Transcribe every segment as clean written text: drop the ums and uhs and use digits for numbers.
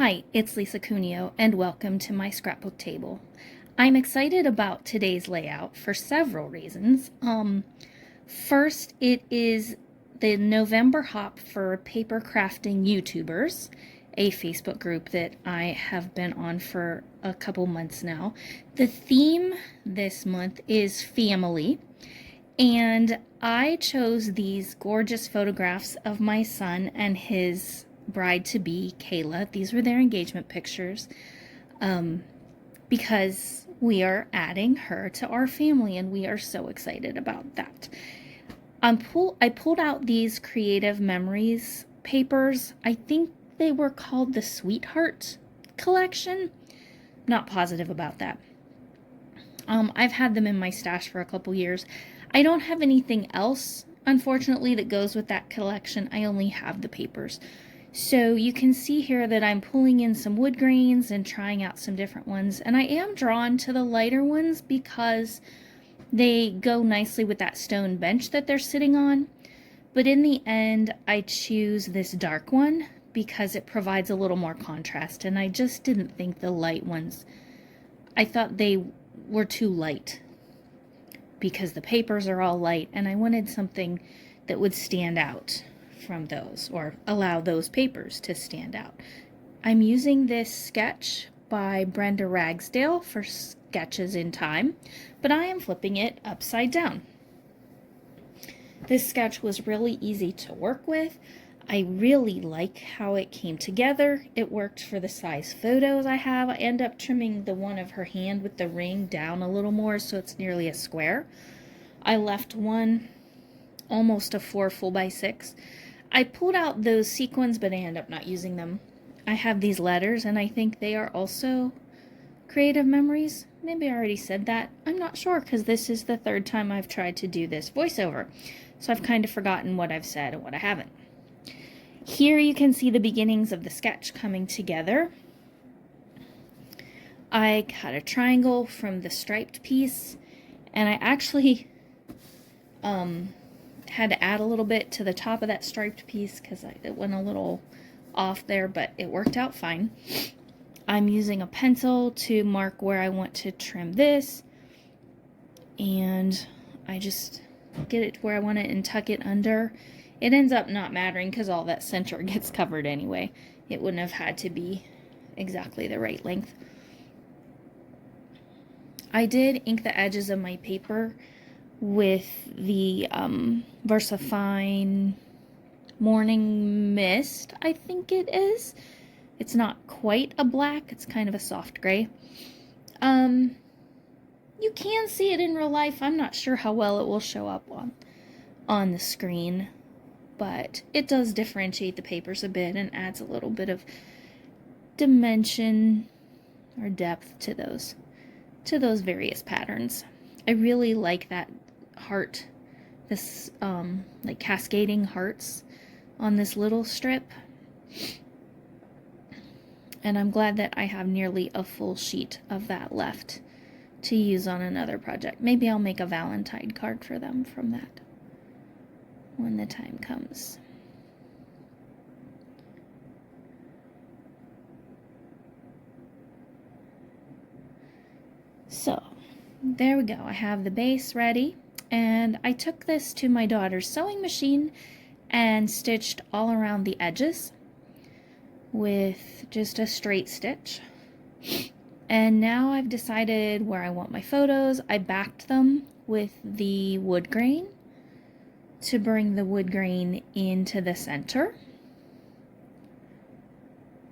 Hi, it's Lisa Cuneo, and welcome to my scrapbook table. I'm excited about today's layout for several reasons. First, it is the November hop for paper crafting YouTubers, a Facebook group that I have been on for a couple months now. The theme this month is family, and I chose these gorgeous photographs of my son and his bride-to-be, Kayla. These were their engagement pictures because we are adding her to our family, and we are so excited about that. I pulled out these Creative Memories papers. I think they were called the Sweetheart collection. Not positive about that. I've had them in my stash for a couple years. I don't have anything else, unfortunately, that goes with that collection. I only have the papers. So you can see here that I'm pulling in some wood grains and trying out some different ones. And I am drawn to the lighter ones because they go nicely with that stone bench that they're sitting on. But in the end, I choose this dark one because it provides a little more contrast. And I just didn't think the light ones, I thought they were too light because the papers are all light, and I wanted something that would stand out from those, or allow those papers to stand out. I'm using this sketch by Brenda Ragsdale for Sketches in Time, but I am flipping it upside down. This sketch was really easy to work with. I really like how it came together. It worked for the size photos I have. I end up trimming the one of her hand with the ring down a little more so it's nearly a square. I left one almost a 4 4x6. I pulled out those sequins, but I end up not using them. I have these letters, and I think they are also Creative Memories. Maybe I already said that. I'm not sure, because this is the third time I've tried to do this voiceover. So I've kind of forgotten what I've said and what I haven't. Here you can see the beginnings of the sketch coming together. I cut a triangle from the striped piece, and I actually had to add a little bit to the top of that striped piece because it went a little off there, but it worked out fine. I'm using a pencil to mark where I want to trim this, and I just get it to where I want it and tuck it under. It ends up not mattering because all that center gets covered anyway. It wouldn't have had to be exactly the right length. I did ink the edges of my paper with the VersaFine Morning Mist, I think it is. It's not quite a black, it's kind of a soft gray. You can see it in real life. I'm not sure how well it will show up on the screen, but it does differentiate the papers a bit and adds a little bit of dimension or depth to those various patterns. I really like that heart, this like cascading hearts on this little strip, and I'm glad that I have nearly a full sheet of that left to use on another project. Maybe I'll make a Valentine card for them from that when the time comes. So there we go. I have the base ready, and I took this to my daughter's sewing machine and stitched all around the edges with just a straight stitch. And now I've decided where I want my photos. I backed them with the wood grain to bring the wood grain into the center.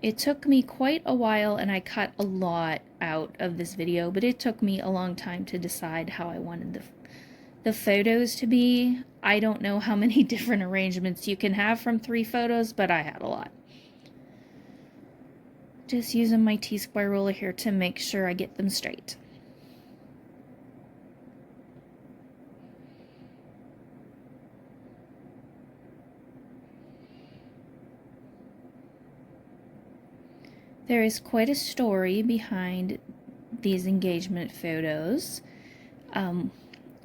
It took me quite a while, and I cut a lot out of this video, but it took me a long time to decide how I wanted the photos to be. I don't know how many different arrangements you can have from 3 photos, but I had a lot. Just using my T-square ruler here to make sure I get them straight. There is quite a story behind these engagement photos.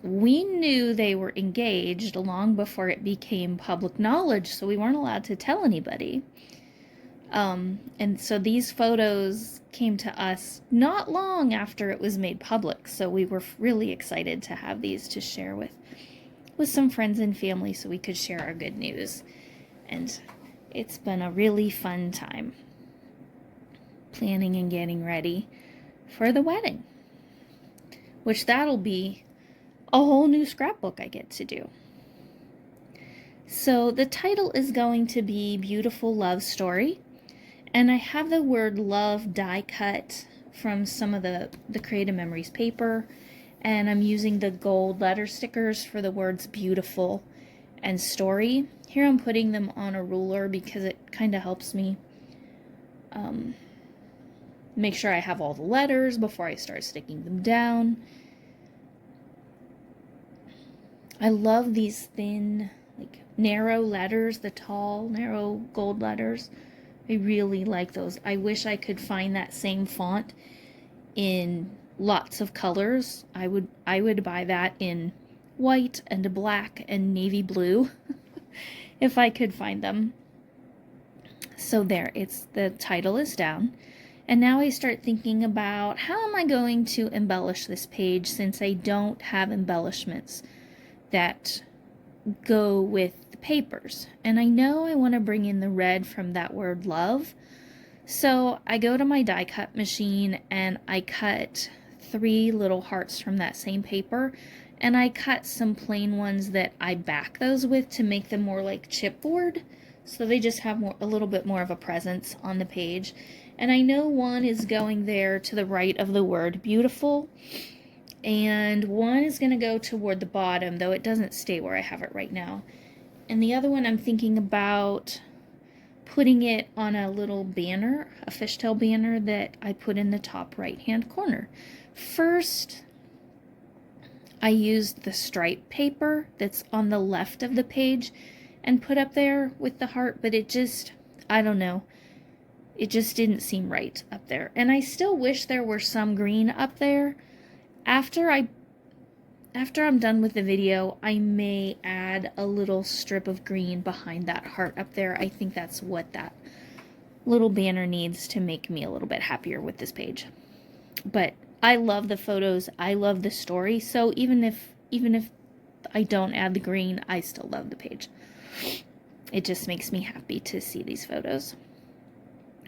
We knew they were engaged long before it became public knowledge, so we weren't allowed to tell anybody. And so these photos came to us not long after it was made public. So we were really excited to have these to share with some friends and family so we could share our good news. And it's been a really fun time planning and getting ready for the wedding, which that'll be a whole new scrapbook I get to do. So the title is going to be Beautiful Love Story, and I have the word love die cut from some of the Creative Memories paper, and I'm using the gold letter stickers for the words beautiful and story. Here I'm putting them on a ruler because it kind of helps me make sure I have all the letters before I start sticking them down. I love these thin, like, narrow letters, the tall, narrow gold letters. I really like those. I wish I could find that same font in lots of colors. I would buy that in white and black and navy blue if I could find them. So there, the title is down. And now I start thinking about how am I going to embellish this page since I don't have embellishments that go with the papers. And I know I want to bring in the red from that word love. So I go to my die cut machine and I cut 3 little hearts from that same paper, and I cut some plain ones that I back those with to make them more like chipboard, so they just have a little bit more of a presence on the page. And I know one is going there to the right of the word beautiful, and one is going to go toward the bottom, though it doesn't stay where I have it right now. And the other one I'm thinking about putting it on a little banner, a fishtail banner that I put in the top right hand corner. First, I used the stripe paper that's on the left of the page and put up there with the heart, but it just, I don't know, it just didn't seem right up there. And I still wish there were some green up there. After I'm done with the video, I may add a little strip of green behind that heart up there. I think that's what that little banner needs to make me a little bit happier with this page. But I love the photos. I love the story. So even if I don't add the green, I still love the page. It just makes me happy to see these photos.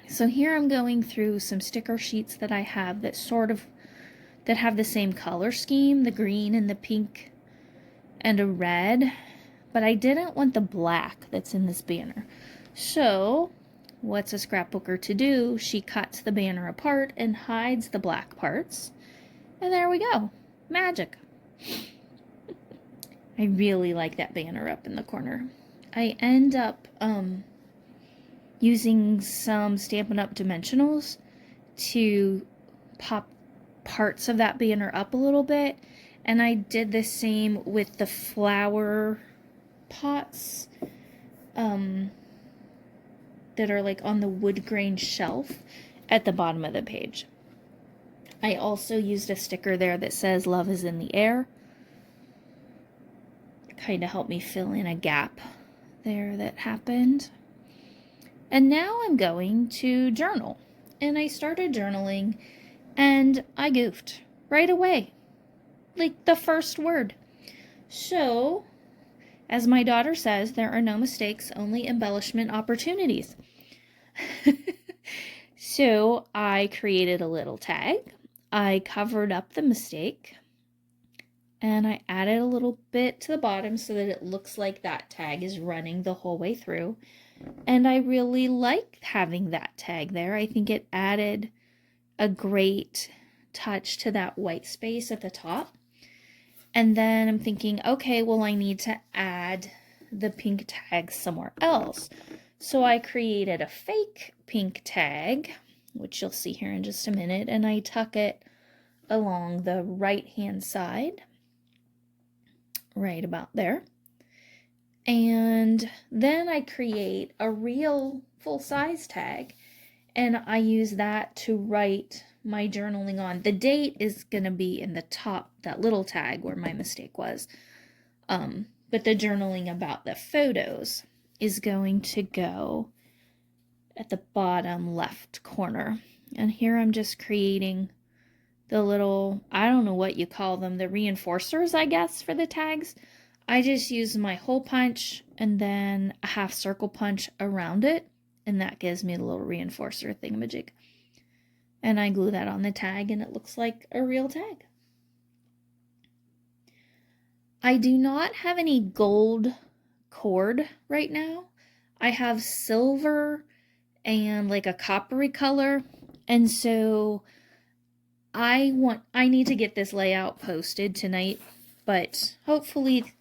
So here I'm going through some sticker sheets that I have that have the same color scheme, the green and the pink and a red, but I didn't want the black that's in this banner. So what's a scrapbooker to do? She cuts the banner apart and hides the black parts, and there we go. Magic. I really like that banner up in the corner. I end up using some Stampin' Up! Dimensionals to pop parts of that banner up a little bit, and I did the same with the flower pots that are like on the wood grain shelf at the bottom of the page. I also used a sticker there that says love is in the air. Kind of helped me fill in a gap there that happened. And now I'm going to journal. And I started journaling and I goofed right away. Like the first word. So, as my daughter says, there are no mistakes, only embellishment opportunities. So I created a little tag. I covered up the mistake. And I added a little bit to the bottom so that it looks like that tag is running the whole way through. And I really like having that tag there. I think it added a great touch to that white space at the top. And then I'm thinking, okay, well, I need to add the pink tag somewhere else. So I created a fake pink tag, which you'll see here in just a minute, and I tuck it along the right-hand side, right about there. And then I create a real full-size tag, and I use that to write my journaling on. The date is going to be in the top, that little tag where my mistake was. But the journaling about the photos is going to go at the bottom left corner. And here I'm just creating the little, I don't know what you call them, the reinforcers, I guess, for the tags. I just use my hole punch and then a half circle punch around it, and that gives me the little reinforcer thingamajig. And I glue that on the tag and it looks like a real tag. I do not have any gold cord right now. I have silver and like a coppery color, and so I need to get this layout posted tonight, but hopefully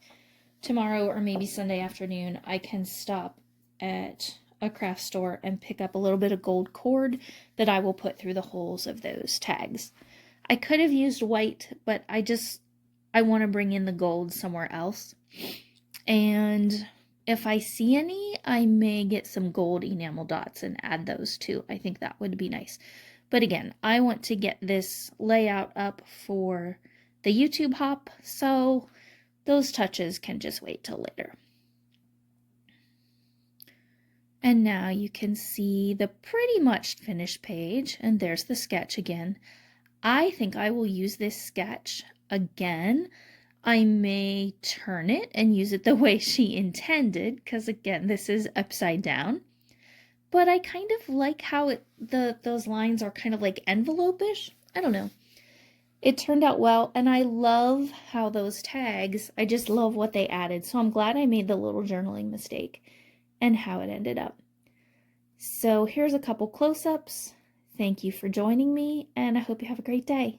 tomorrow or maybe Sunday afternoon I can stop at a craft store and pick up a little bit of gold cord that I will put through the holes of those tags. I could have used white, but I want to bring in the gold somewhere else. And if I see any, I may get some gold enamel dots and add those too. I think that would be nice. But again, I want to get this layout up for the YouTube hop, so those touches can just wait till later. And now you can see the pretty much finished page, and there's the sketch again. I think I will use this sketch again. I may turn it and use it the way she intended, because again, this is upside down. But I kind of like how those lines are kind of like envelope-ish. I don't know. It turned out well, and I love how those tags, I just love what they added. So I'm glad I made the little journaling mistake and how it ended up. So here's a couple close-ups. Thank you for joining me, and I hope you have a great day.